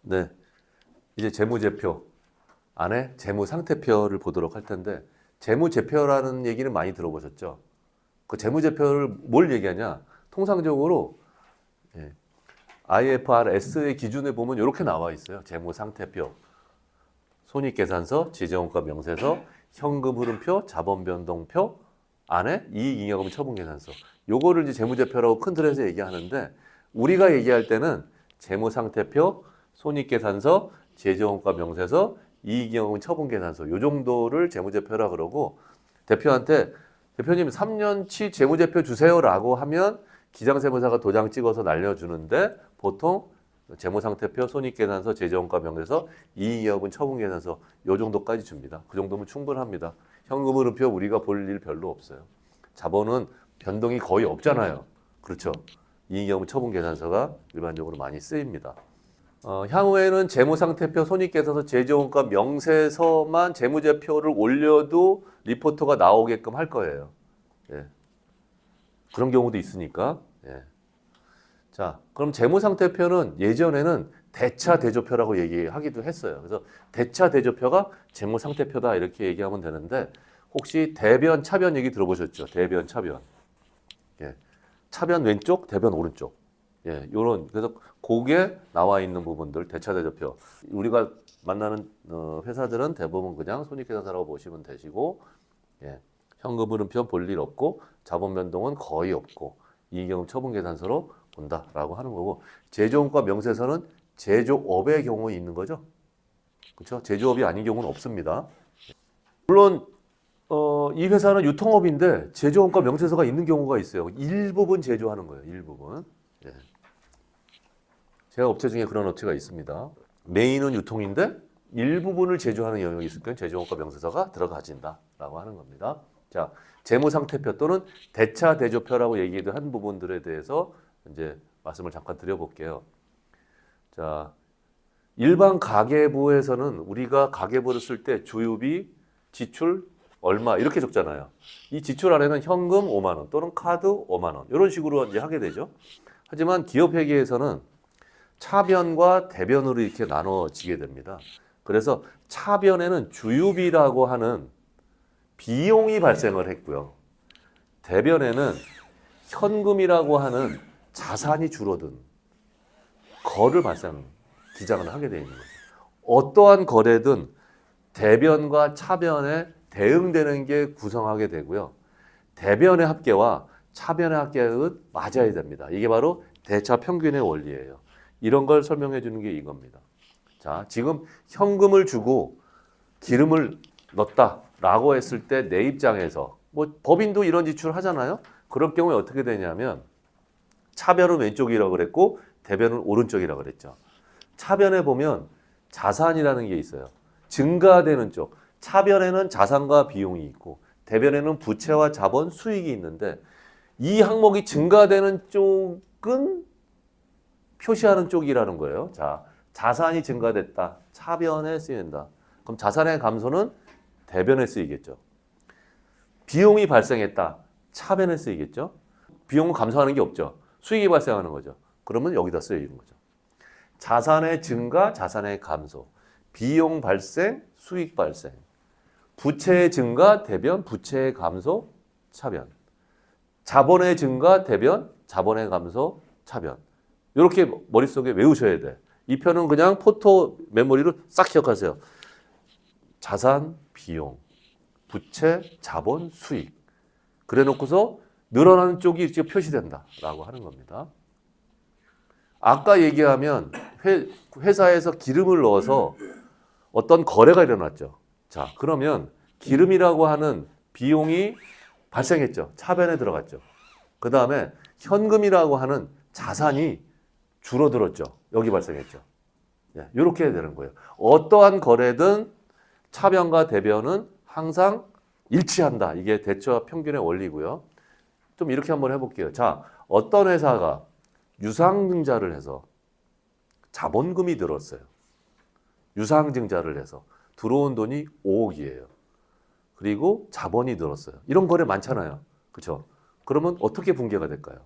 네, 이제 재무제표 안에 재무상태표를 보도록 할 텐데 재무제표라는 얘기는 많이 들어보셨죠? 그 재무제표를 뭘 얘기하냐? 통상적으로 IFRS의 기준에 보면 이렇게 나와 있어요. 재무상태표, 손익계산서, 지정원가 명세서, 현금흐름표, 자본변동표 안에 이익잉여금 처분계산서. 요거를 이제 재무제표라고 큰 틀에서 얘기하는데 우리가 얘기할 때는 재무상태표, 손익계산서, 제조원가 명세서, 이익잉여금 처분계산서 요 정도를 재무제표라 그러고 대표한테 대표님 3년치 재무제표 주세요라고 하면 기장세무사가 도장 찍어서 날려주는데 보통 재무상태표, 손익계산서, 제조원가 명세서, 이익잉여금 처분계산서 요 정도까지 줍니다. 그 정도면 충분합니다. 현금흐름표 우리가 볼 일 별로 없어요. 자본은 변동이 거의 없잖아요. 그렇죠? 이익잉여금 처분계산서가 일반적으로 많이 쓰입니다. 향후에는 재무상태표, 손익계산서, 제조원가 명세서만 재무제표를 올려도 리포트가 나오게끔 할 거예요. 예. 그런 경우도 있으니까. 예. 자, 그럼 재무상태표는 예전에는 대차대조표라고 얘기하기도 했어요. 그래서 대차대조표가 재무상태표다 이렇게 얘기하면 되는데 혹시 대변, 차변 얘기 들어보셨죠? 대변, 차변. 예. 차변 왼쪽, 대변 오른쪽. 예, 요런 그래서 거기에 나와 있는 부분들 대차대조표. 우리가 만나는 회사들은 대부분 그냥 손익계산서라고 보시면 되시고, 예, 현금흐름표 볼 일 없고 자본 변동은 거의 없고 이익잉여금 처분계산서로 본다라고 하는 거고 제조원가 명세서는 제조업의 경우에 있는 거죠. 그렇죠? 제조업이 아닌 경우는 없습니다. 물론 이 회사는 유통업인데 제조원가 명세서가 있는 경우가 있어요. 일부분 제조하는 거예요. 일부분. 예. 제가 업체 중에 그런 업체가 있습니다. 메인은 유통인데 일부분을 제조하는 영역이 있을 경우 제조원가 명세서가 들어가진다라고 하는 겁니다. 자, 재무상태표 또는 대차대조표라고 얘기도 한 부분들에 대해서 이제 말씀을 잠깐 드려볼게요. 자, 일반 가계부에서는 우리가 가계부를 쓸 때 주유비, 지출 얼마 이렇게 적잖아요. 이 지출 안에는 현금 5만 원 또는 카드 5만 원 이런 식으로 이제 하게 되죠. 하지만 기업회계에서는 차변과 대변으로 이렇게 나눠지게 됩니다. 그래서 차변에는 주유비라고 하는 비용이 발생을 했고요. 대변에는 현금이라고 하는 자산이 줄어든 거를 기장을 하게 되어 있는 거죠. 어떠한 거래든 대변과 차변에 대응되는 게 구성하게 되고요. 대변의 합계와 차변의 합계는 맞아야 됩니다. 이게 바로 대차 평균의 원리예요. 이런 걸 설명해 주는 게 이겁니다. 자, 지금 현금을 주고 기름을 넣었다라고 했을 때 내 입장에서 뭐 법인도 이런 지출을 하잖아요. 그럴 경우에 어떻게 되냐면 차변은 왼쪽이라고 그랬고 대변은 오른쪽이라고 그랬죠. 차변에 보면 자산이라는 게 있어요. 증가되는 쪽. 차변에는 자산과 비용이 있고 대변에는 부채와 자본, 수익이 있는데 이 항목이 증가되는 쪽은 표시하는 쪽이라는 거예요. 자, 자산이 증가됐다. 차변에 쓰인다. 그럼 자산의 감소는 대변에 쓰이겠죠. 비용이 발생했다. 차변에 쓰이겠죠. 비용은 감소하는 게 없죠. 수익이 발생하는 거죠. 그러면 여기다 쓰이는 거죠. 자산의 증가, 자산의 감소. 비용 발생, 수익 발생. 부채의 증가, 대변, 부채의 감소, 차변. 자본의 증가, 대변, 자본의 감소, 차변. 이렇게 머릿속에 외우셔야 돼. 이 편은 그냥 포토 메모리로 싹 기억하세요. 자산, 비용, 부채, 자본, 수익. 그래 놓고서 늘어나는 쪽이 이렇게 표시된다라고 하는 겁니다. 아까 얘기하면 회사에서 기름을 넣어서 어떤 거래가 일어났죠. 자, 그러면 기름이라고 하는 비용이 발생했죠. 차변에 들어갔죠. 그 다음에 현금이라고 하는 자산이 줄어들었죠. 여기 발생했죠. 이렇게 해야 되는 거예요. 어떠한 거래든 차변과 대변은 항상 일치한다. 이게 대차 평균의 원리고요. 좀 이렇게 한번 해볼게요. 자, 어떤 회사가 유상증자를 해서 자본금이 들었어요. 유상증자를 해서 들어온 돈이 5억이에요. 그리고 자본이 늘었어요. 이런 거래 많잖아요. 그렇죠? 그러면 어떻게 분개가 될까요?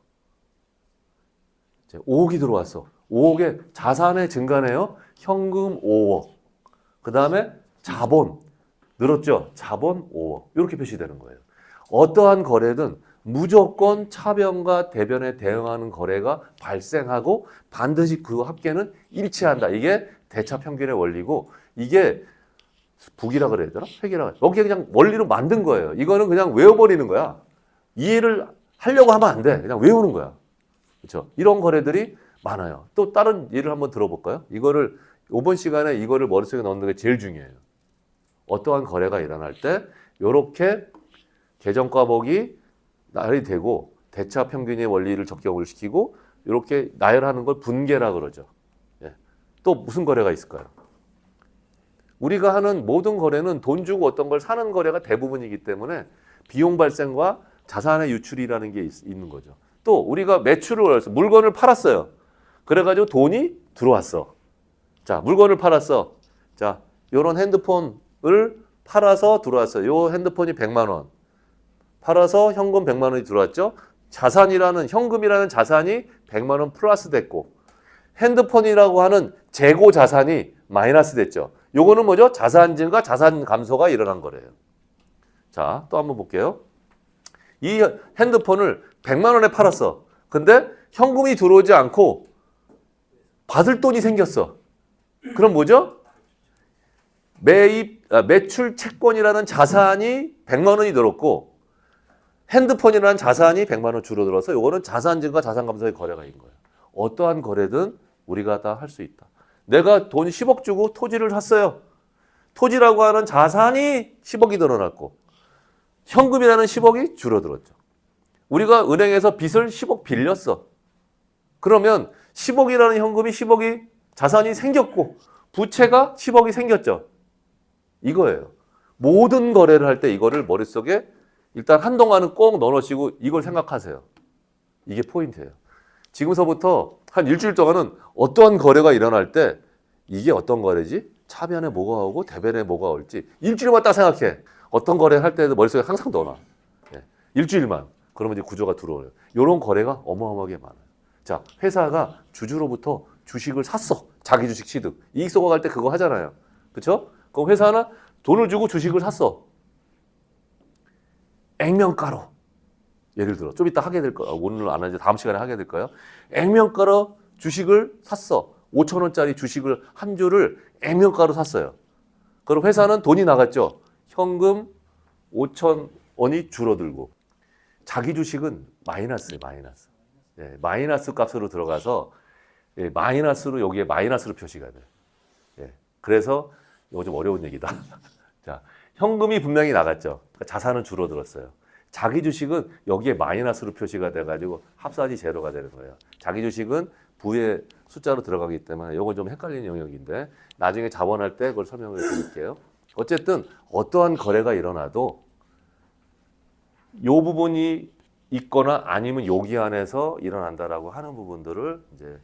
5억이 들어왔어. 5억의 자산의 증가네요. 현금 5억. 그 다음에 자본 늘었죠. 자본 5억. 이렇게 표시되는 거예요. 어떠한 거래든 무조건 차변과 대변에 대응하는 거래가 발생하고 반드시 그 합계는 일치한다. 이게 대차 평균의 원리고 이게 북이라 그래야 되나? 획이라 그래야 되나? 여기 그냥 원리로 만든 거예요. 이거는 그냥 외워버리는 거야. 이해를 하려고 하면 안 돼. 그냥 외우는 거야. 그렇죠? 이런 거래들이 많아요. 또 다른 예를 한번 들어볼까요? 이거를 이번 시간에 이거를 머릿속에 넣는 게 제일 중요해요. 어떠한 거래가 일어날 때 이렇게 계정과목이 나열이 되고 대차 평균의 원리를 적용을 시키고 이렇게 나열하는 걸 분계라 그러죠. 예. 또 무슨 거래가 있을까요? 우리가 하는 모든 거래는 돈 주고 어떤 걸 사는 거래가 대부분이기 때문에 비용 발생과 자산의 유출이라는 게 있는 거죠. 또 우리가 매출을 해서 물건을 팔았어요. 그래가지고 돈이 들어왔어. 자, 물건을 팔았어. 자, 이런 핸드폰을 팔아서 들어왔어요. 요 핸드폰이 100만 원. 팔아서 현금 100만 원이 들어왔죠. 자산이라는 현금이라는 자산이 100만 원 플러스 됐고 핸드폰이라고 하는 재고 자산이 마이너스 됐죠. 요거는 뭐죠? 자산 증가, 자산 감소가 일어난 거래요. 자, 또 한번 볼게요. 이 핸드폰을 100만 원에 팔았어. 근데 현금이 들어오지 않고 받을 돈이 생겼어. 그럼 뭐죠? 매출 채권이라는 자산이 100만 원이 늘었고 핸드폰이라는 자산이 100만 원 줄어들어서 요거는 자산 증가, 자산 감소의 거래가인 거예요. 어떠한 거래든 우리가 다 할 수 있다. 내가 돈 10억 주고 토지를 샀어요. 토지라고 하는 자산이 10억이 늘어났고 현금이라는 10억이 줄어들었죠. 우리가 은행에서 빚을 10억 빌렸어. 그러면 10억이라는 현금이 10억이 자산이 생겼고 부채가 10억이 생겼죠. 이거예요. 모든 거래를 할 때 이거를 머릿속에 일단 한동안은 꼭 넣어놓으시고 이걸 생각하세요. 이게 포인트예요. 지금서부터 한 일주일 동안은 어떠한 거래가 일어날 때 이게 어떤 거래지? 차변에 뭐가 오고 대변에 뭐가 올지 일주일만 딱 생각해. 어떤 거래를 할 때도 머릿속에 항상 넣어놔. 예. 일주일만. 그러면 이제 구조가 들어오요. 이런 거래가 어마어마하게 많아요. 자, 회사가 주주로부터 주식을 샀어. 자기 주식 취득. 이익 소각할 때 그거 하잖아요. 그렇죠? 그럼 회사는 돈을 주고 주식을 샀어. 액면가로. 예를 들어 좀 이따 하게 될 거예요. 오늘 안 하지 다음 시간에 하게 될 거예요. 액면가로 주식을 샀어. 5천 원짜리 주식을 한 주를 액면가로 샀어요. 그럼 회사는 돈이 나갔죠. 현금 5천 원이 줄어들고 자기 주식은 마이너스예요. 마이너스. 예, 마이너스 값으로 들어가서 예, 마이너스로 여기에 마이너스로 표시가 돼요. 예, 그래서 이거 좀 어려운 얘기다. 자, 현금이 분명히 나갔죠. 그러니까 자산은 줄어들었어요. 자기 주식은 여기에 마이너스로 표시가 돼가지고 합산이 제로가 되는 거예요. 자기 주식은 부의 숫자로 들어가기 때문에 이건 좀 헷갈리는 영역인데 나중에 자본할 때 그걸 설명을 드릴게요. 어쨌든 어떠한 거래가 일어나도 이 부분이 있거나 아니면 여기 안에서 일어난다라고 하는 부분들을 이제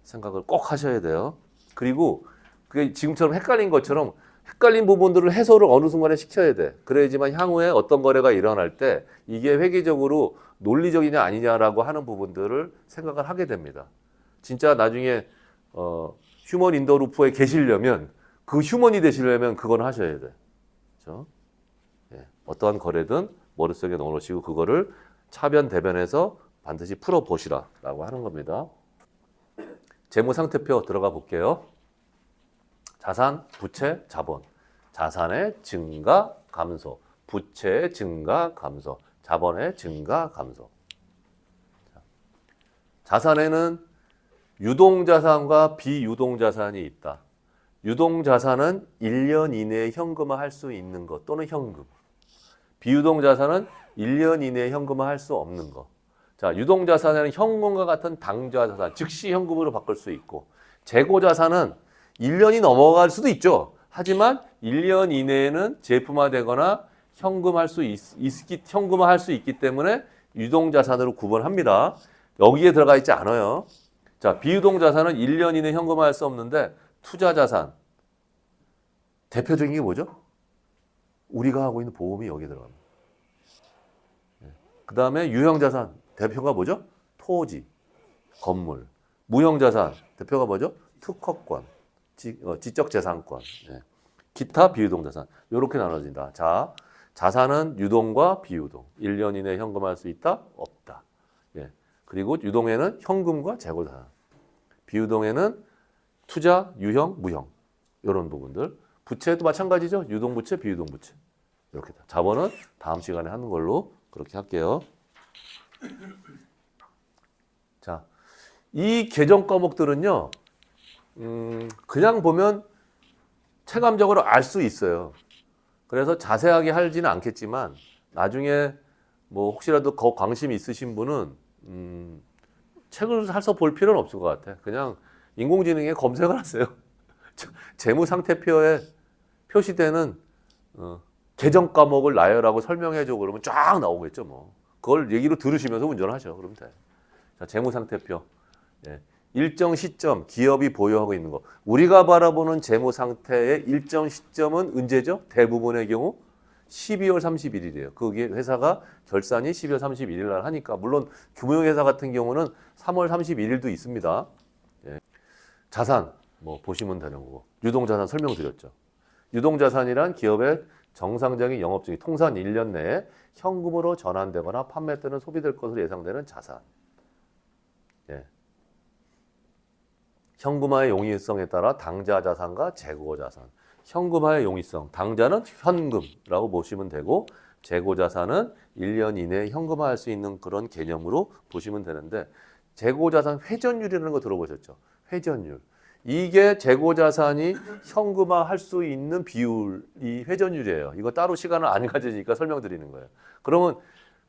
생각을 꼭 하셔야 돼요. 그리고 그게 지금처럼 헷갈린 것처럼 헷갈린 부분들을 해소를 어느 순간에 시켜야 돼. 그래야지만 향후에 어떤 거래가 일어날 때 이게 회계적으로 논리적이냐 아니냐라고 하는 부분들을 생각을 하게 됩니다. 진짜 나중에 휴먼 인더 루프에 계시려면 그 휴먼이 되시려면 그건 하셔야 돼. 그렇죠? 예, 어떠한 거래든 머릿속에 넣어놓으시고 그거를 차변 대변해서 반드시 풀어보시라라고 하는 겁니다. 재무상태표 들어가 볼게요. 자산, 부채, 자본. 자산의 증가, 감소. 부채의 증가, 감소. 자본의 증가, 감소. 자산에는 유동자산과 비유동자산이 있다. 유동자산은 1년 이내에 현금화할 수 있는 것 또는 현금. 비유동자산은 1년 이내에 현금화할 수 없는 것. 자, 유동자산에는 현금과 같은 당좌자산, 즉시 현금으로 바꿀 수 있고 재고자산은 1년이 넘어갈 수도 있죠. 하지만 1년 이내에는 제품화되거나 현금화할 수 있기 때문에 유동자산으로 구분합니다. 여기에 들어가 있지 않아요. 자, 비유동자산은 1년 이내 현금화할 수 없는데 투자자산. 대표적인 게 뭐죠? 우리가 하고 있는 보험이 여기에 들어갑니다. 그 다음에 유형자산. 대표가 뭐죠? 토지, 건물. 무형자산. 대표가 뭐죠? 특허권. 지적 재산권. 예. 기타 비유동 자산. 이렇게 나눠진다. 자, 자산은 유동과 비유동. 1년 이내에 현금화할 수 있다? 없다. 예. 그리고 유동에는 현금과 재고자산. 비유동에는 투자, 유형, 무형. 이런 부분들. 부채도 마찬가지죠. 유동부채, 비유동부채. 이렇게 다. 자본은 다음 시간에 하는 걸로 그렇게 할게요. 자, 이 개정 과목들은요. 그냥 보면 체감적으로 알 수 있어요. 그래서 자세하게 하지는 않겠지만 나중에 뭐 혹시라도 관심이 있으신 분은 책을 사서 볼 필요는 없을 것 같아. 그냥 인공지능에 검색을 하세요. 재무상태표에 표시되는 개정 과목을 나열하고 설명해줘 그러면 쫙 나오겠죠. 뭐 그걸 얘기로 들으시면서 운전하셔. 그러면 돼. 자, 재무상태표. 예. 일정 시점 기업이 보유하고 있는 거. 우리가 바라보는 재무 상태의 일정 시점은 언제죠? 대부분의 경우 12월 31일이에요. 그게 회사가 결산이 12월 31일 날 하니까 물론 금융회사 같은 경우는 3월 31일도 있습니다. 예. 자산 뭐 보시면 되는 거고. 유동자산 설명드렸죠. 유동자산이란 기업의 정상적인 영업중이 통산 1년 내에 현금으로 전환되거나 판매 또는 소비될 것으로 예상되는 자산. 예. 현금화의 용이성에 따라 당좌 자산과 재고 자산. 현금화의 용이성, 당좌는 현금이라고 보시면 되고 재고 자산은 1년 이내에 현금화할 수 있는 그런 개념으로 보시면 되는데 재고 자산 회전율이라는 거 들어보셨죠? 회전율. 이게 재고 자산이 현금화할 수 있는 비율이 회전율이에요. 이거 따로 시간을 안 가지니까 설명드리는 거예요. 그러면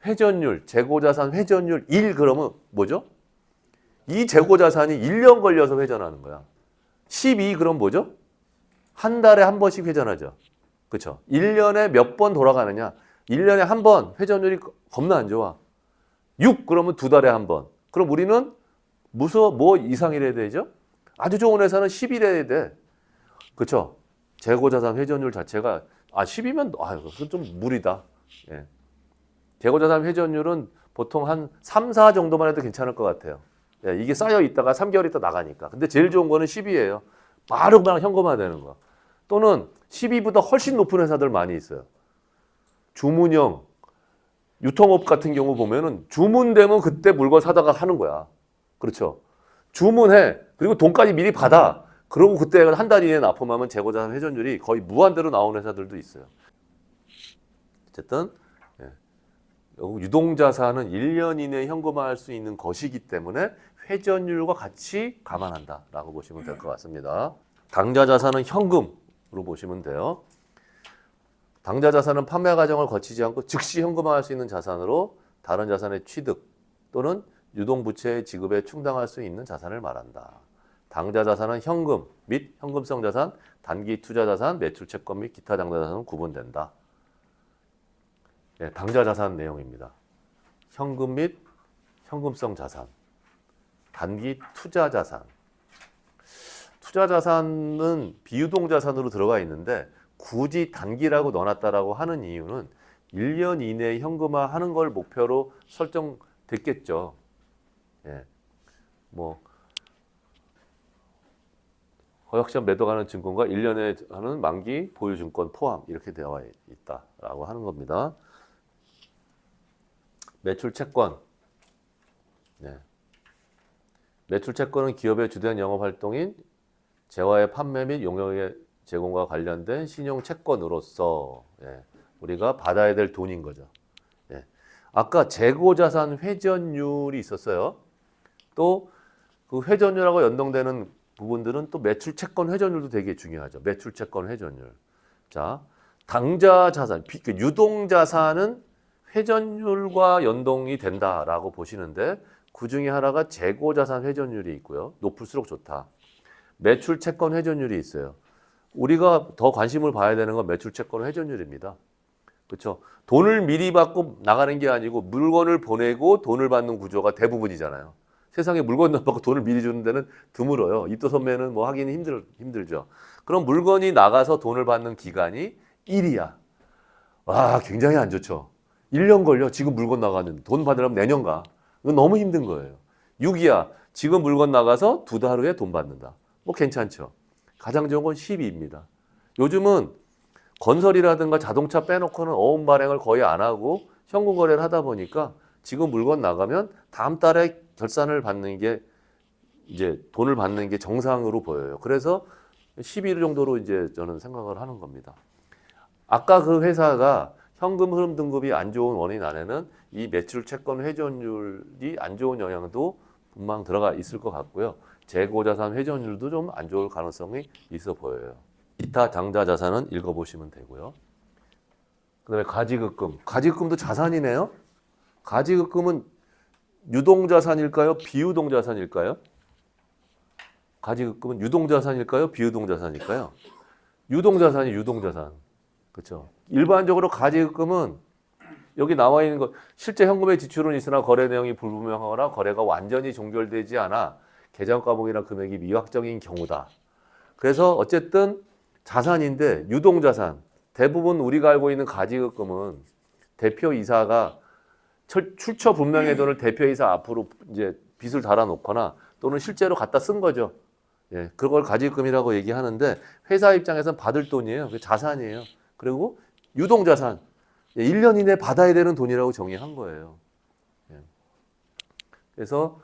회전율, 재고 자산 회전율 1 그러면 뭐죠? 이 재고자산이 1년 걸려서 회전하는 거야. 12 그럼 뭐죠? 한 달에 한 번씩 회전하죠. 그렇죠? 1년에 몇 번 돌아가느냐? 1년에 한 번 회전율이 겁나 안 좋아. 6 그러면 두 달에 한 번. 그럼 우리는 뭐 이상이래야 되죠? 아주 좋은 회사는 10이래야 돼. 그렇죠? 재고자산 회전율 자체가 10이면 그건 좀 무리다. 예. 재고자산 회전율은 보통 한 3, 4 정도만 해도 괜찮을 것 같아요. 예, 이게 쌓여 있다가 3개월 있다 나가니까. 근데 제일 좋은 거는 10이에요. 바로 그냥 현금화 되는 거. 또는 12보다 훨씬 높은 회사들 많이 있어요. 주문형, 유통업 같은 경우 보면은 주문되면 그때 물건 사다가 하는 거야. 그렇죠? 주문해. 그리고 돈까지 미리 받아. 그러고 그때 한 달 이내에 납품하면 재고자산 회전율이 거의 무한대로 나오는 회사들도 있어요. 어쨌든 유동자산은 1년 이내에 현금화할 수 있는 것이기 때문에 회전율과 같이 감안한다라고 보시면 될 것 같습니다. 당좌자산은 현금으로 보시면 돼요. 당좌자산은 판매 과정을 거치지 않고 즉시 현금화할 수 있는 자산으로 다른 자산의 취득 또는 유동부채의 지급에 충당할 수 있는 자산을 말한다. 당좌자산은 현금 및 현금성 자산, 단기 투자자산, 매출채권 및 기타 당좌자산은 구분된다. 네, 당좌자산 내용입니다. 현금 및 현금성 자산, 단기 투자자산. 투자자산은 비유동자산으로 들어가 있는데 굳이 단기라고 넣어놨다라고 하는 이유는 1년 이내에 현금화하는 걸 목표로 설정됐겠죠. 예, 뭐 허약시험 매도가는 증권과 1년에 하는 만기 보유증권 포함 이렇게 되어 있다라고 하는 겁니다. 매출채권. 네. 매출채권은 기업의 주된 영업활동인 재화의 판매 및 용역의 제공과 관련된 신용채권으로서 우리가 받아야 될 돈인 거죠. 아까 재고자산 회전율이 있었어요. 또 그 회전율하고 연동되는 부분들은 또 매출채권 회전율도 되게 중요하죠. 매출채권 회전율. 자, 당좌자산, 유동자산은 회전율과 연동이 된다라고 보시는데 그 중에 하나가 재고자산 회전율이 있고요. 높을수록 좋다. 매출채권 회전율이 있어요. 우리가 더 관심을 봐야 되는 건 매출채권 회전율입니다. 그렇죠? 돈을 미리 받고 나가는 게 아니고 물건을 보내고 돈을 받는 구조가 대부분이잖아요. 세상에 물건 안 받고 돈을 미리 주는 데는 드물어요. 입도 선매는 뭐 하기는 힘들죠. 그럼 물건이 나가서 돈을 받는 기간이 1이야. 와, 굉장히 안 좋죠. 1년 걸려. 지금 물건 나가는 돈 받으려면 내년 가. 이건 너무 힘든 거예요. 6이야. 지금 물건 나가서 2달 후에 돈 받는다. 뭐 괜찮죠. 가장 좋은 건 12입니다. 요즘은 건설이라든가 자동차 빼놓고는 어음 발행을 거의 안 하고 현금 거래를 하다 보니까 지금 물건 나가면 다음 달에 결산을 받는 게 이제 돈을 받는 게 정상으로 보여요. 그래서 12일 정도로 이제 저는 생각을 하는 겁니다. 아까 그 회사가 현금 흐름 등급이 안 좋은 원인 안에는 이 매출 채권 회전율이 안 좋은 영향도 분명 들어가 있을 것 같고요. 재고 자산 회전율도 좀 안 좋을 가능성이 있어 보여요. 기타 장자 자산은 읽어보시면 되고요. 그다음에 가지급금. 가지급금도 자산이네요. 가지급금은 유동자산일까요? 비유동자산일까요? 가지급금은 유동자산일까요? 비유동자산일까요? 유동자산이 유동자산. 그렇죠. 일반적으로 가지급금은 여기 나와 있는 것, 실제 현금의 지출은 있으나 거래 내용이 불분명하거나 거래가 완전히 종결되지 않아 계정 과목이나 금액이 미확정인 경우다. 그래서 어쨌든 자산인데 유동자산. 대부분 우리가 알고 있는 가지급금은 대표이사가 출처 분명의 돈을 대표이사 앞으로 이제 빚을 달아놓거나 또는 실제로 갖다 쓴 거죠. 예, 그걸 가지급금이라고 얘기하는데 회사 입장에서는 받을 돈이에요. 그게 자산이에요. 그리고 유동자산. 1년 이내 받아야 되는 돈이라고 정의한 거예요. 예. 그래서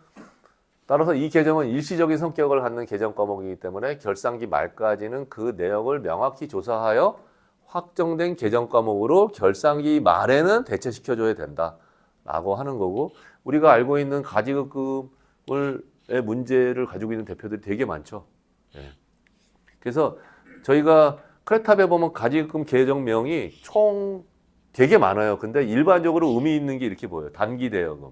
따라서 이 계정은 일시적인 성격을 갖는 계정 과목이기 때문에 결산기 말까지는 그 내역을 명확히 조사하여 확정된 계정 과목으로 결산기 말에는 대체시켜줘야 된다라고 하는 거고 우리가 알고 있는 가지급금의 문제를 가지고 있는 대표들이 되게 많죠. 예. 그래서 저희가 크레탑에 보면 가지급금 계정명이 총 되게 많아요. 근데 일반적으로 의미 있는 게 이렇게 보여요. 단기 대여금.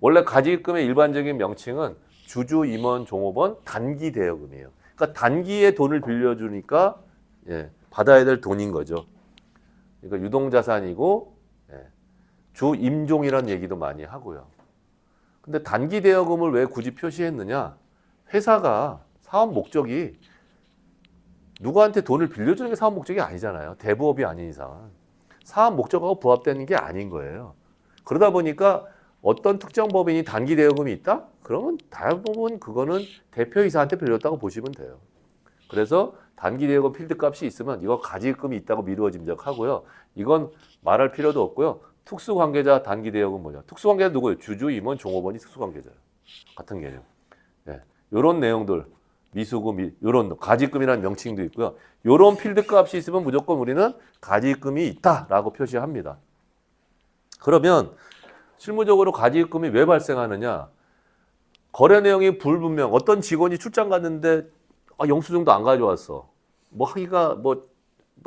원래 가지급금의 일반적인 명칭은 주주, 임원, 종업원 단기 대여금이에요. 그러니까 단기에 돈을 빌려주니까 예, 받아야 될 돈인 거죠. 그러니까 유동자산이고 예, 주 임종이라는 얘기도 많이 하고요. 근데 단기 대여금을 왜 굳이 표시했느냐? 회사가 사업 목적이 누구한테 돈을 빌려주는 게 사업 목적이 아니잖아요. 대부업이 아닌 이상은. 사업 목적하고 부합되는 게 아닌 거예요. 그러다 보니까 어떤 특정 법인이 단기 대여금이 있다? 그러면 대부분 그거는 대표이사한테 빌렸다고 보시면 돼요. 그래서 단기 대여금 필드값이 있으면 이거 가지급금이 있다고 미루어 짐작하고요. 이건 말할 필요도 없고요. 특수관계자 단기 대여금 뭐냐? 특수관계자 누구예요? 주주, 임원, 종업원이 특수관계자예요. 같은 개념. 예. 요런 내용들 미수금, 요런 가지급이라는 명칭도 있고요. 요런 필드값이 있으면 무조건 우리는 가지급금이 있다라고 표시합니다. 그러면 실무적으로 가지급금이 왜 발생하느냐? 거래 내용이 불분명. 어떤 직원이 출장 갔는데 영수증도 안 가져왔어. 뭐 하기가 뭐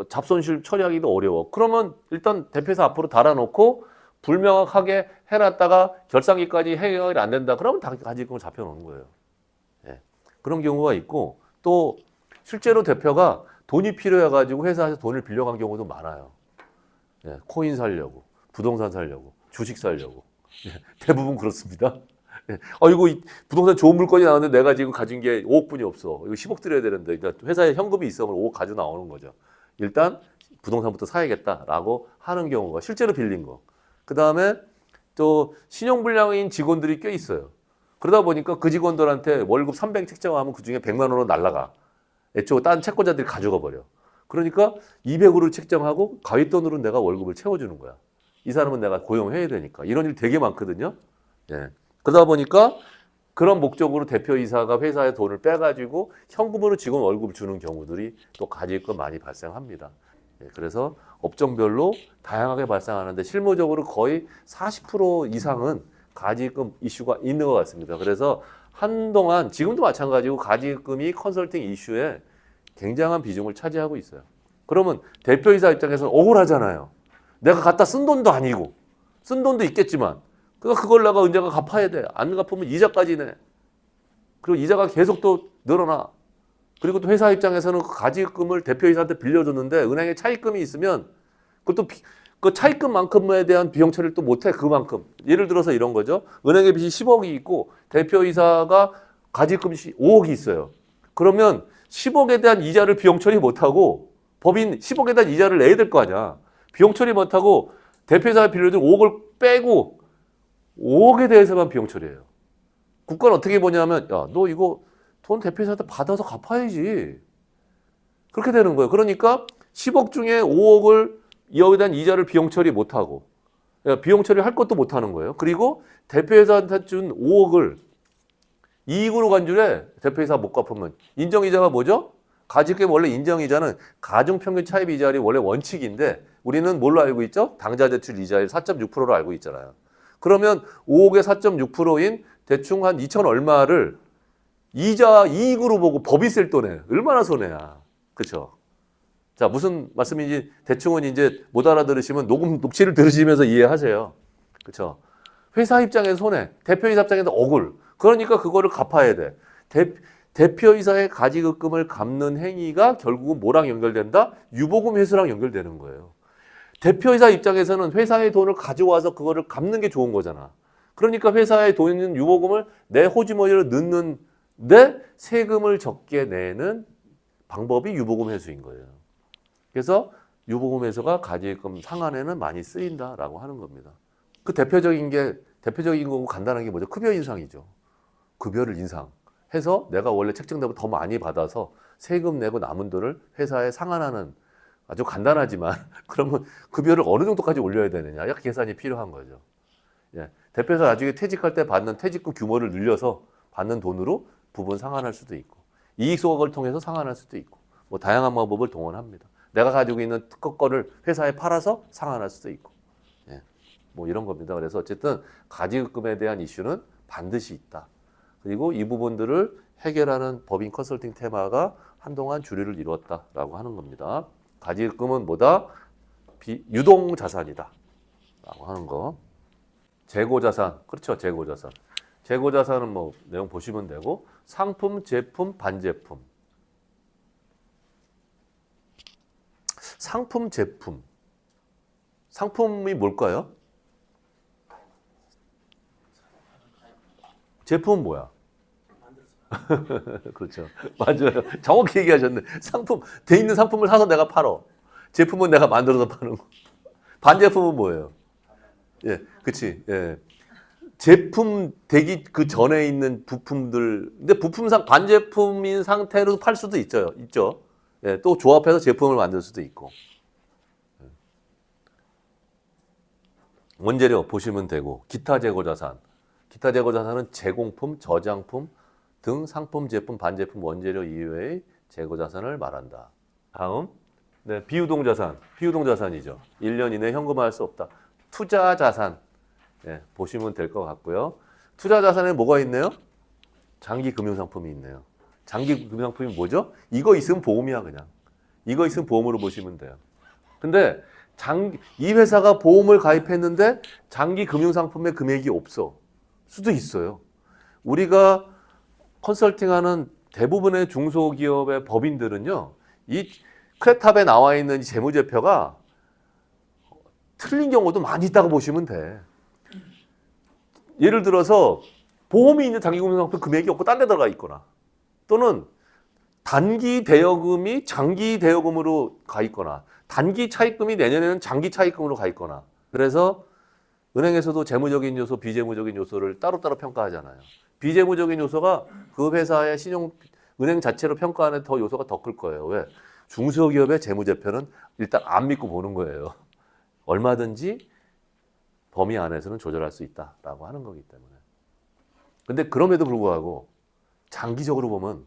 잡손실 처리하기도 어려워. 그러면 일단 대표이사 앞으로 달아놓고 불명확하게 해놨다가 결산기까지 해결이 안 된다. 그러면 다 가지급금을 잡혀놓는 거예요. 예. 그런 경우가 있고 또 실제로 대표가 돈이 필요해가지고 회사에서 돈을 빌려간 경우도 많아요. 예. 코인 살려고, 부동산 살려고, 주식 살려고. 예. 대부분 그렇습니다. 예. 이거 부동산 좋은 물건이 나왔는데 내가 지금 가진 게 5억뿐이 없어. 이거 10억 드려야 되는데 그러니까 회사에 현금이 있어. 그럼 5억 가져 나오는 거죠. 일단 부동산부터 사야겠다라고 하는 경우가 실제로 빌린 거. 그 다음에 또 신용불량인 직원들이 꽤 있어요. 그러다 보니까 그 직원들한테 월급 300 책정하면 그중에 100만 원으로 날라가. 애초에 딴 채권자들이 가져가 버려. 그러니까 200으로 책정하고 가윗돈으로 내가 월급을 채워주는 거야. 이 사람은 내가 고용해야 되니까. 이런 일 되게 많거든요. 예. 그러다 보니까 그런 목적으로 대표이사가 회사에 돈을 빼가지고 현금으로 직원 월급을 주는 경우들이 또 가지급 많이 발생합니다. 예. 그래서 업종별로 다양하게 발생하는데 실무적으로 거의 40% 이상은 가지급 이슈가 있는 것 같습니다. 그래서 한동안 지금도 마찬가지고 가지급이 컨설팅 이슈에 굉장한 비중을 차지하고 있어요. 그러면 대표이사 입장에서는 억울하잖아요. 내가 갖다 쓴 돈도 아니고 쓴 돈도 있겠지만 그걸 내가 언젠가 갚아야 돼. 안 갚으면 이자까지 내. 그리고 이자가 계속 또 늘어나. 그리고 또 회사 입장에서는 그 가지급을 대표이사한테 빌려줬는데 은행에 차입금이 있으면 그것도 그 차입금만큼에 대한 비용 처리를 또 못해. 그만큼. 예를 들어서 이런 거죠. 은행에 빚이 10억이 있고 대표이사가 가지급이 5억이 있어요. 그러면 10억에 대한 이자를 비용 처리 못하고 법인 10억에 대한 이자를 내야 될 거 아니야. 비용 처리 못하고 대표이사가 빌려준 5억을 빼고 5억에 대해서만 비용 처리해요. 국가는 어떻게 보냐면 야, 너 이거 돈 대표이사한테 받아서 갚아야지. 그렇게 되는 거예요. 그러니까 10억 중에 5억을 이억에 대한 이자를 비용 처리 못하고 비용 처리 할 것도 못하는 거예요. 그리고 대표이사한테 준 5억을 이익으로 간주해. 대표이사 못 갚으면. 인정이자가 뭐죠? 가지게 원래 인정이자는 가중평균 차입 이자율이 원래 원칙인데 우리는 뭘로 알고 있죠? 당좌 대출 이자율 4.6%로 알고 있잖아요. 그러면 5억에 4.6%인 대충 한 2천 얼마를 이자 이익으로 보고 법이 쓸 돈에 얼마나 손해야. 그렇죠? 자, 무슨 말씀인지 대충은 이제 못 알아들으시면 녹취를 들으시면서 이해하세요. 그렇죠? 회사 입장에서 손해, 대표이사 입장에서 억울. 그러니까 그거를 갚아야 돼. 대표이사의 가지급금을 갚는 행위가 결국은 뭐랑 연결된다? 유보금 회수랑 연결되는 거예요. 대표이사 입장에서는 회사의 돈을 가져와서 그거를 갚는 게 좋은 거잖아. 그러니까 회사의 돈 있는 유보금을 내 호주머니로 넣는데 세금을 적게 내는 방법이 유보금 회수인 거예요. 그래서 유보금 회수가 가지급금 상환에는 많이 쓰인다라고 하는 겁니다. 그 대표적인 거고 간단한 게 뭐죠? 급여 인상이죠. 급여를 인상해서 내가 원래 책정대로 더 많이 받아서 세금 내고 남은 돈을 회사에 상환하는 아주 간단하지만 그러면 급여를 어느 정도까지 올려야 되느냐 약 계산이 필요한 거죠. 예. 대표이사 나중에 퇴직할 때 받는 퇴직금 규모를 늘려서 받는 돈으로 부분 상환할 수도 있고 이익 소각을 통해서 상환할 수도 있고 뭐 다양한 방법을 동원합니다. 내가 가지고 있는 특허권을 회사에 팔아서 상환할 수도 있고 예. 뭐 이런 겁니다. 그래서 어쨌든 가지급금에 대한 이슈는 반드시 있다. 그리고 이 부분들을 해결하는 법인 컨설팅 테마가 한동안 주류를 이루었다라고 하는 겁니다. 가지급금은 뭐다? 유동자산이다 라고 하는 거. 재고자산, 그렇죠. 재고자산. 재고자산은 뭐 내용 보시면 되고 상품, 제품, 반제품. 상품, 제품. 상품이 뭘까요? 제품은 뭐야? 그렇죠. 맞아요. 정확히 얘기하셨네. 상품, 돼 있는 상품을 사서 내가 팔어. 제품은 내가 만들어서 파는 거. 반제품은 뭐예요? 예, 그치. 예. 제품 되기 그 전에 있는 부품들. 근데 부품상 반제품인 상태로 팔 수도 있죠. 예, 또 조합해서 제품을 만들 수도 있고. 원재료 보시면 되고, 기타 재고자산. 기타 재고자산은 제공품, 저장품 등 상품, 제품, 반제품, 원재료 이외의 재고자산을 말한다. 다음, 네, 비유동자산. 비유동자산이죠. 1년 이내 현금화할 수 없다. 투자자산. 네, 보시면 될 것 같고요. 투자자산에 뭐가 있네요? 장기 금융상품이 있네요. 장기 금융상품이 뭐죠? 이거 있으면 보험이야, 그냥. 이거 있으면 보험으로 보시면 돼요. 근데 이 회사가 보험을 가입했는데 장기 금융상품의 금액이 없어. 수도 있어요. 우리가 컨설팅하는 대부분의 중소기업의 법인들은요, 이 크레탑에 나와 있는 재무제표가 틀린 경우도 많이 있다고 보시면 돼. 예를 들어서 보험이 있는 장기금융상품 금액이 없고 딴 데 들어가 있거나 또는 단기 대여금이 장기 대여금으로 가 있거나 단기 차입금이 내년에는 장기 차입금으로 가 있거나 그래서 은행에서도 재무적인 요소, 비재무적인 요소를 따로따로 평가하잖아요. 비재무적인 요소가 그 회사의 은행 자체로 평가하는 더 요소가 더 클 거예요. 왜? 중소기업의 재무제표는 일단 안 믿고 보는 거예요. 얼마든지 범위 안에서는 조절할 수 있다라고 하는 거기 때문에. 근데 그럼에도 불구하고 장기적으로 보면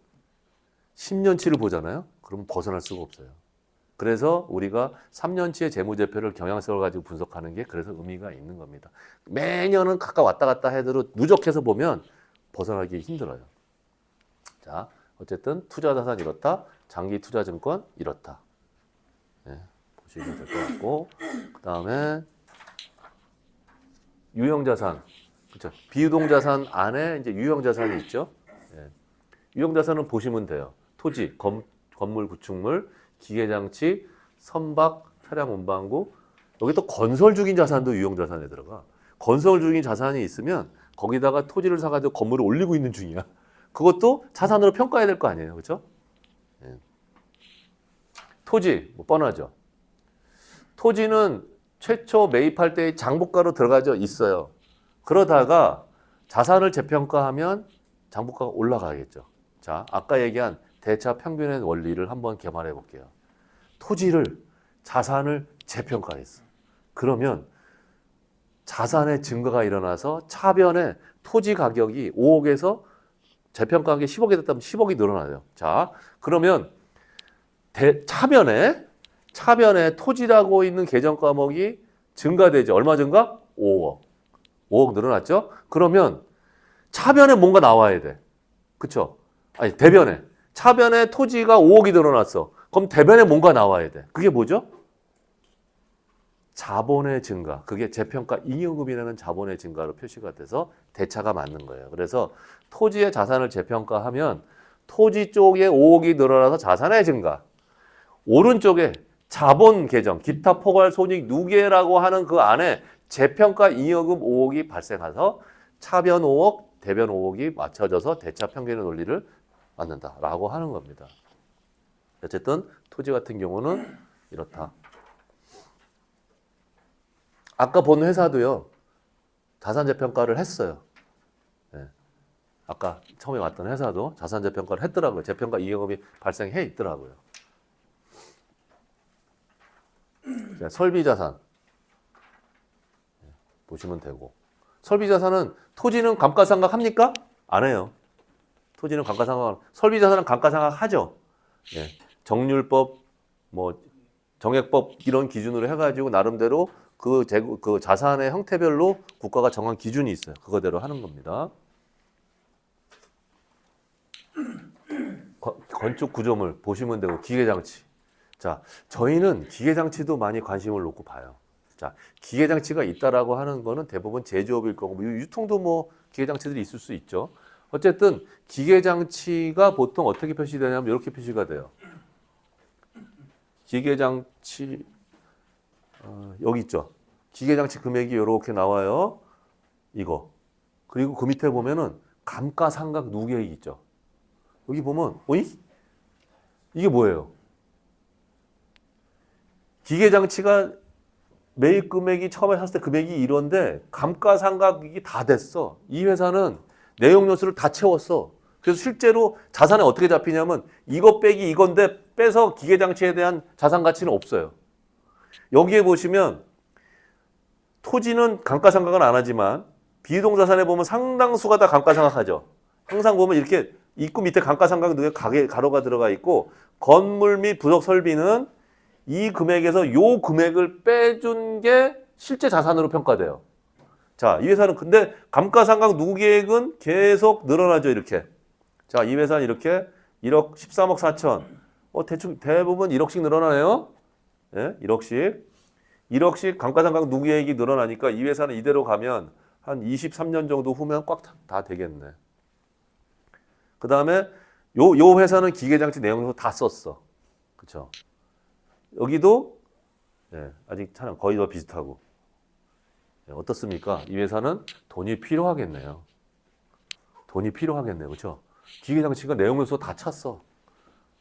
10년치를 보잖아요. 그러면 벗어날 수가 없어요. 그래서 우리가 3년치의 재무제표를 경향성을 가지고 분석하는 게 그래서 의미가 있는 겁니다. 매년은 가까 왔다 갔다 해도 누적해서 보면 벗어나기 힘들어요. 자, 어쨌든 투자자산 이렇다. 장기투자증권 이렇다. 네, 보시면 될 것 같고 그 다음에 유형자산, 그렇죠? 비유동자산 안에 이제 유형자산이 있죠. 네. 유형자산은 보시면 돼요. 토지, 건물, 구축물, 기계장치, 선박, 차량 운반구. 여기 또 건설 중인 자산도 유형자산에 들어가. 건설 중인 자산이 있으면 거기다가 토지를 사가지고 건물을 올리고 있는 중이야. 그것도 자산으로 평가해야 될 거 아니에요, 그렇죠? 네. 토지, 뭐 뻔하죠. 토지는 최초 매입할 때 장부가로 들어가져 있어요. 그러다가 자산을 재평가하면 장부가가 올라가겠죠. 자, 아까 얘기한 대차 평균의 원리를 한번 개발해 볼게요. 토지를 자산을 재평가했어. 그러면 자산의 증가가 일어나서 차변에 토지 가격이 5억에서 재평가한 게 10억이 됐다면 10억이 늘어나요. 자, 그러면 차변에 토지라고 있는 계정 과목이 증가되죠. 얼마 증가? 5억. 5억 늘어났죠? 그러면 차변에 뭔가 나와야 돼. 그쵸? 아니, 대변에. 차변에 토지가 5억이 늘어났어. 그럼 대변에 뭔가 나와야 돼. 그게 뭐죠? 자본의 증가. 그게 재평가 잉여금이라는 자본의 증가로 표시가 돼서 대차가 맞는 거예요. 그래서 토지의 자산을 재평가하면 토지 쪽에 5억이 늘어나서 자산의 증가. 오른쪽에 자본 계정, 기타 포괄 손익 누계라고 하는 그 안에 재평가 잉여금 5억이 발생해서 차변 5억, 대변 5억이 맞춰져서 대차 평균의 논리를 맞는다라고 하는 겁니다. 어쨌든 토지 같은 경우는 이렇다. 아까 본 회사도요. 자산 재평가를 했어요. 네. 아까 처음에 왔던 회사도 자산 재평가를 했더라고요. 재평가 잉여금이 발생해 있더라고요. 자, 설비자산 보시면 되고, 설비자산은 토지는 감가상각 합니까? 안 해요. 토지는 감가상각, 설비자산은 감가상각 하죠. 예. 정률법, 뭐 정액법 이런 기준으로 해가지고 나름대로 그 자산의 형태별로 국가가 정한 기준이 있어요. 그거대로 하는 겁니다. 건축 구조물 보시면 되고, 기계장치. 자, 저희는 기계장치도 많이 관심을 놓고 봐요. 자, 기계장치가 있다라고 하는 거는 대부분 제조업일 거고, 유통도 뭐 기계장치들이 있을 수 있죠. 어쨌든 기계장치가 보통 어떻게 표시되냐면 이렇게 표시가 돼요. 기계장치 여기 있죠. 기계장치 금액이 이렇게 나와요. 이거. 그리고 그 밑에 보면은 감가상각 누계액 있죠. 여기 보면 어이? 이게 뭐예요? 기계장치가 매입 금액이 처음에 샀을 때 금액이 이런데 감가상각이 다 됐어. 이 회사는 내용 요소를 다 채웠어. 그래서 실제로 자산에 어떻게 잡히냐면 이거 빼기 이건데 빼서 기계장치에 대한 자산 가치는 없어요. 여기에 보시면 토지는 감가상각은 안 하지만 비동자산에 보면 상당수가 다 감가상각하죠. 항상 보면 이렇게 입구 밑에 감가상각 누계 가로가 들어가 있고, 건물 및 부속 설비는 이 금액에서 요 금액을 빼준 게 실제 자산으로 평가돼요. 자, 이 회사는 근데 감가상각 누계액은 계속 늘어나죠, 이렇게. 자, 이 회사는 이렇게 1억 13억 4천. 대충 대부분 1억씩 늘어나네요. 예? 1억씩 감가상각 누계액이 늘어나니까 이 회사는 이대로 가면 한 23년 정도 후면 꽉 다 되겠네. 그 다음에 요 회사는 기계장치 내용도 다 썼어. 그쵸? 여기도 예, 아직 차량 거의 더 비슷하고. 예, 어떻습니까? 이 회사는 돈이 필요하겠네요. 돈이 필요하겠네요. 그렇죠? 기계장치가 내용 요소 다 찼어.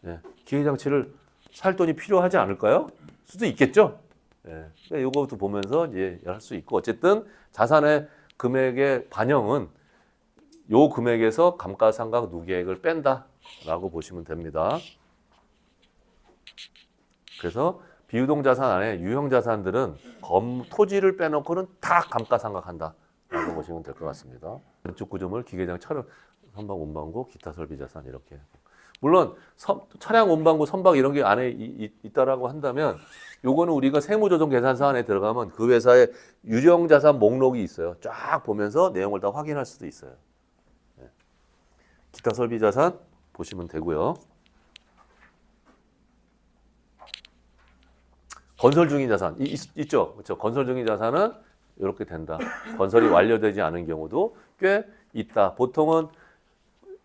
예, 기계장치를 살 돈이 필요하지 않을까요? 수도 있겠죠? 예, 이것도 보면서 이제 할 수 있고, 어쨌든 자산의 금액의 반영은 요 금액에서 감가상각 누계액을 뺀다라고 보시면 됩니다. 그래서 비유동자산 안에 유형자산들은 토지를 빼놓고는 다 감가상각한다라고 보시면 될 것 같습니다. 건축 구조물, 기계장, 차량, 선박, 운반구, 기타 설비자산 이렇게. 물론 차량, 운반구, 선박 이런 게 안에 있다라고 한다면 요거는 우리가 세무조정계산서 안에 들어가면 그 회사의 유형자산 목록이 있어요. 쫙 보면서 내용을 다 확인할 수도 있어요. 기타 설비자산 보시면 되고요. 건설 중인 자산 있죠. 그렇죠. 건설 중인 자산은 이렇게 된다. 건설이 완료되지 않은 경우도 꽤 있다. 보통은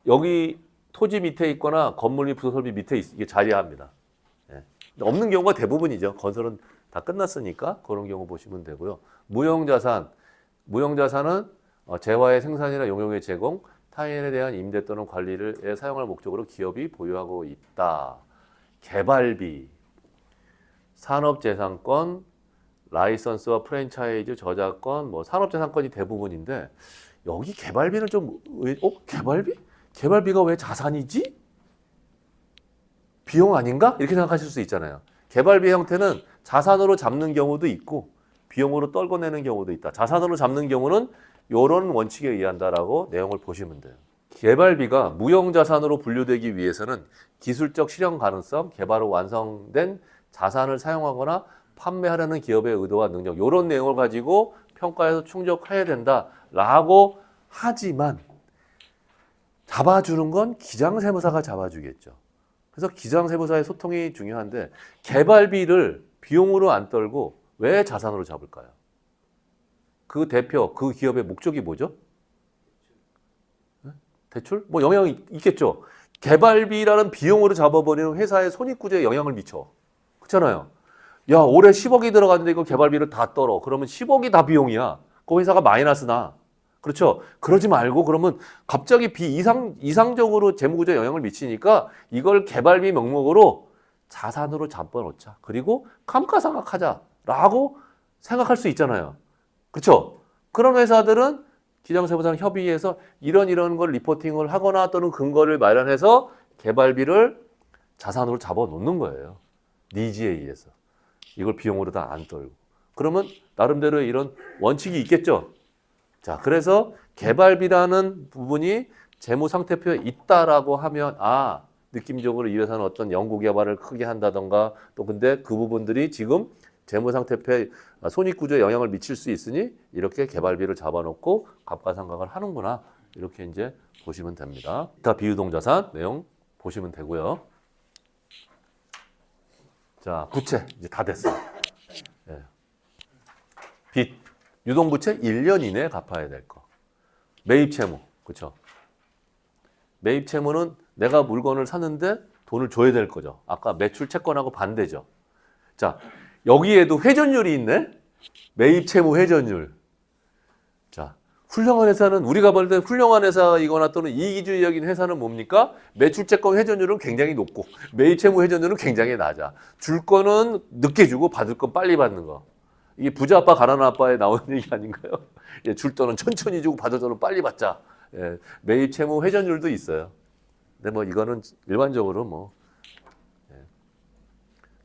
여기 토지 밑에 있거나 건물 및 부속 설비 밑에 이게 자리합니다. 예. 없는 경우가 대부분이죠. 건설은 다 끝났으니까 그런 경우 보시면 되고요. 무형자산은 재화의 생산이나 용역의 제공, 타인에 대한 임대 또는 관리를 사용할 목적으로 기업이 보유하고 있다. 개발비, 산업재산권, 라이선스와 프랜차이즈 저작권, 뭐 산업재산권이 대부분인데 여기 개발비는 좀 개발비? 개발비가 왜 자산이지? 비용 아닌가? 이렇게 생각하실 수 있잖아요. 개발비 형태는 자산으로 잡는 경우도 있고 비용으로 떨궈내는 경우도 있다. 자산으로 잡는 경우는 이런 원칙에 의한다라고 내용을 보시면 돼요. 개발비가 무형자산으로 분류되기 위해서는 기술적 실현 가능성, 개발 후 완성된 자산을 사용하거나 판매하려는 기업의 의도와 능력 이런 내용을 가지고 평가해서 충족해야 된다라고 하지만 잡아주는 건 기장세무사가 잡아주겠죠. 그래서 기장세무사의 소통이 중요한데 개발비를 비용으로 안 떨고 왜 자산으로 잡을까요? 그 대표, 그 기업의 목적이 뭐죠? 대출? 뭐 영향이 있겠죠. 개발비라는 비용으로 잡아버리는 회사의 손익구조에 영향을 미쳐. 그렇잖아요. 야, 올해 10억이 들어갔는데 이거 개발비를 다 떨어. 그러면 10억이 다 비용이야. 그 회사가 마이너스 나. 그렇죠. 그러지 말고 그러면 갑자기 이상적으로 재무구조에 영향을 미치니까 이걸 개발비 명목으로 자산으로 잡아놓자. 그리고 감가상각하자라고 생각할 수 있잖아요. 그렇죠. 그런 회사들은 기장세무사랑 협의해서 이런 걸 리포팅을 하거나 또는 근거를 마련해서 개발비를 자산으로 잡아놓는 거예요. 니즈에 의해서. 이걸 비용으로 다 안 떨고. 그러면 나름대로 이런 원칙이 있겠죠. 자, 그래서 개발비라는 부분이 재무상태표에 있다라고 하면 느낌적으로 이 회사는 어떤 연구 개발을 크게 한다던가 또 근데 그 부분들이 지금 재무상태표에 손익구조에 영향을 미칠 수 있으니 이렇게 개발비를 잡아놓고 감가상각을 하는구나. 이렇게 이제 보시면 됩니다. 기타 비유동자산 내용 보시면 되고요. 자, 부채 이제 다 됐어요. 예. 빚, 유동부채 1년 이내에 갚아야 될 거. 매입채무, 그렇죠? 매입채무는 내가 물건을 샀는데 돈을 줘야 될 거죠. 아까 매출 채권하고 반대죠. 자, 여기에도 회전율이 있네. 매입채무 회전율. 자, 훌륭한 회사는 우리가 볼 때 훌륭한 회사이거나 또는 이기주의적인 회사는 뭡니까? 매출채권 회전율은 굉장히 높고 매입채무 회전율은 굉장히 낮아. 줄 거는 늦게 주고 받을 건 빨리 받는 거. 이게 부자 아빠 가난한 아빠에 나오는 얘기 아닌가요? 예, 줄 돈은 천천히 주고 받을 돈은 빨리 받자. 예, 매입채무 회전율도 있어요. 근데 뭐 이거는 일반적으로 뭐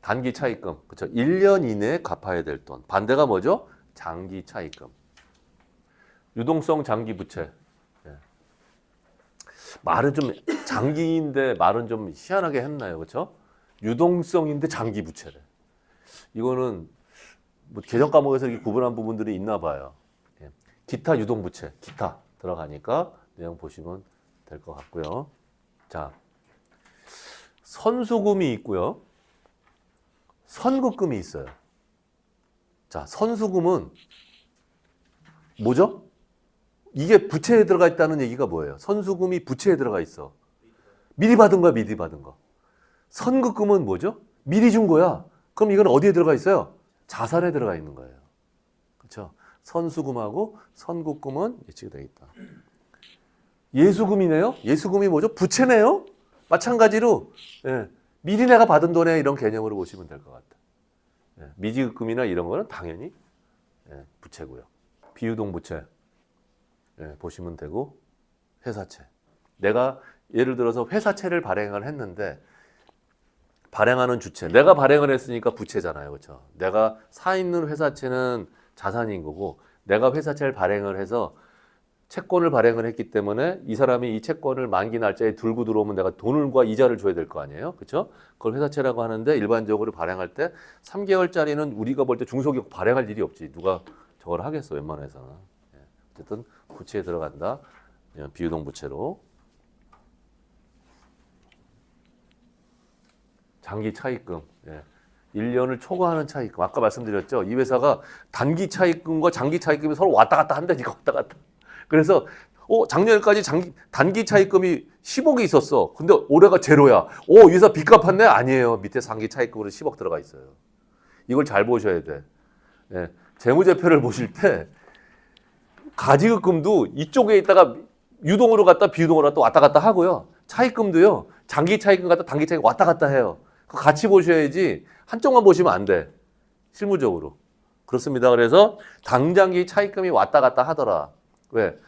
단기 차입금, 그렇죠? 1년 이내에 갚아야 될 돈. 반대가 뭐죠? 장기 차입금. 유동성 장기 부채. 예. 말은 좀 장기인데 말은 좀 희한하게 했나요, 그렇죠? 유동성인데 장기 부채래. 이거는 뭐 개정 과목에서 이렇게 구분한 부분들이 있나 봐요. 예. 기타 유동 부채, 기타 들어가니까 내용 보시면 될 것 같고요. 자, 선수금이 있고요. 선급금이 있어요. 자, 선수금은 뭐죠? 이게 부채에 들어가 있다는 얘기가 뭐예요? 선수금이 부채에 들어가 있어. 미리 받은 거야, 미리 받은 거. 선급금은 뭐죠? 미리 준 거야. 그럼 이건 어디에 들어가 있어요? 자산에 들어가 있는 거예요. 그렇죠? 선수금하고 선급금은 예측이 되어 있다. 예수금이네요? 예수금이 뭐죠? 부채네요? 마찬가지로 미리 내가 받은 돈에 이런 개념으로 보시면 될 것 같아요. 미지급금이나 이런 거는 당연히 부채고요. 비유동 부채 보시면 되고 회사채. 내가 예를 들어서 회사채를 발행을 했는데 발행하는 주체. 내가 발행을 했으니까 부채잖아요. 그렇죠? 내가 사 있는 회사채는 자산인 거고 내가 회사채를 발행을 해서 채권을 발행을 했기 때문에 이 사람이 이 채권을 만기 날짜에 들고 들어오면 내가 돈과 이자를 줘야 될 거 아니에요. 그렇죠? 그걸 회사채라고 하는데 일반적으로 발행할 때 3개월짜리는 우리가 볼 때 중소기업 발행할 일이 없지. 누가 저걸 하겠어 웬만해서는. 어쨌든 부채에 들어간다. 비유동 부채로. 장기 차입금. 1년을 초과하는 차입금. 아까 말씀드렸죠. 이 회사가 단기 차입금과 장기 차입금이 서로 왔다 갔다 한다니까 왔다 갔다. 그래서 작년까지 단기 차입금이 10억이 있었어. 근데 올해가 제로야. 이 회사 빚 갚았네? 아니에요. 밑에 장기 차입금으로 10억 들어가 있어요. 이걸 잘 보셔야 돼. 재무제표를 보실 때 가지급금도 이쪽에 있다가 유동으로 갔다 비유동으로 갔다 왔다 갔다 하고요. 차입금도요. 장기 차입금 갔다 단기 차입금 왔다 갔다 해요. 같이 보셔야지 한쪽만 보시면 안 돼. 실무적으로. 그렇습니다. 그래서 당장기 차입금이 왔다 갔다 하더라. 왜?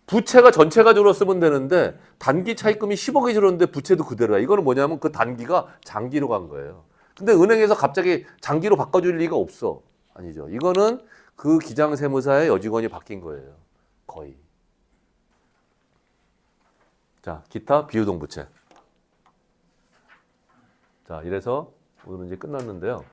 부채가 전체가 줄었으면 되는데 단기 차입금이 10억이 줄었는데 부채도 그대로야. 이거는 뭐냐면 그 단기가 장기로 간 거예요. 근데 은행에서 갑자기 장기로 바꿔줄 리가 없어. 아니죠. 이거는 그 기장세무사의 여직원이 바뀐 거예요. 거의. 자, 기타 비유동부채. 자, 이래서 오늘은 이제 끝났는데요.